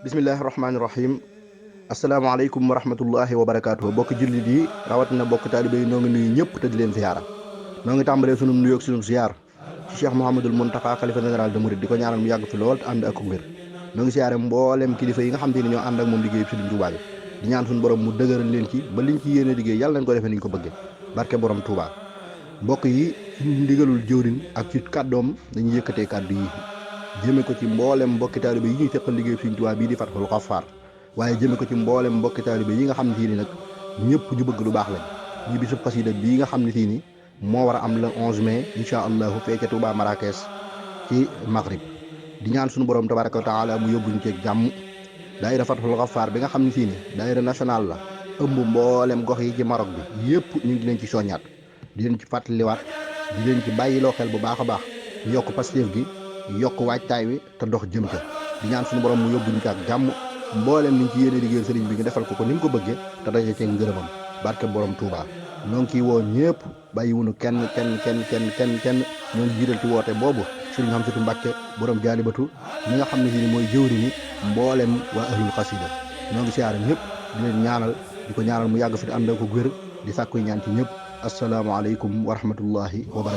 bismillahi rahmaani rahim asalaamaaleykum wa rahmatullahi wa barakaatu bokk jullit yi rawatina bokk taalibe yi noo ngi nuyu ñëpp te di leen ziyaara noo ngi tàmbalee sunu nuyoog sunu ziyaar ci Cheikh Mouhamadul Mountakha xalifa général de Mouride di ko ñaanal mu yàgg fi lool te ànd ak wér noo ngi siyaare mboolem kilifa yi nga xam te ni ñoo ànd ak moom liggéey Sëriñ Tuubaa bi di ñaan suñu borom mu dëgëral leen ci ba liñ ci yéene liggéey yàlla nañ ko defee niñ ko bëggee barke borom Touba mbokk yi ci ndigalul jëwrin ak ci kàddoom dañuy yëkkatee kàddu yi jëme ko ci mboolem mbokki taalibe yi ñuy seqal liggéey Sëriñ Tuubaa bii di Fatahul Ghaffar waaye jëme ko ci mboolem mbokki taalibe yi nga xam ne sii ni nag ñëpp ñu bëgg lu baax lañ ñu bisub xasida bii nga xam ne sii ni moo war a am le 11 mai incha allahu fee ca Touba Marrakech ci Maghrib di ñaan suñu borom tabaraka wa taala mu yóbbuñu ceeg jàmm daayira Fatahul Ghaffar bi nga xam ne sii ni daayira national la ëmb mboolem gox yi ci Maroc bi yëpp ñu ngi leen ci soññaat di leen ci fàttaliwaat di leen ci bàyyiloo xel bu baax a baax yokk Pastef gi yokk waajtaay wi te dox jëm ca di ñaan suñu borom mu yóbbuñu ci ak jàmm mboolem niñ ci yéene liggéeyal sëriñ bi ñu defal ko ni mu ko bëggee te daje ceeg ngërëmam barke borom Touba ñoo ngi ciy woo ñëpp bàyyiwunu kenn ñoo ngi jiital ci woote boobu sëriñ Hamsatu Mbàkke borom jaalibatu ñi nga xam ne si ni mooy jëwri ni mboolem waa ahlul xasida ñoo ngi siyaare ñëpp di leen ñaanal di ko ñaanal mu yàgg fi te ànd ak ko wér di sàkkuy ñaan ci ñëpp asalaamaaleykum wa rahmatullahi wa barakatuh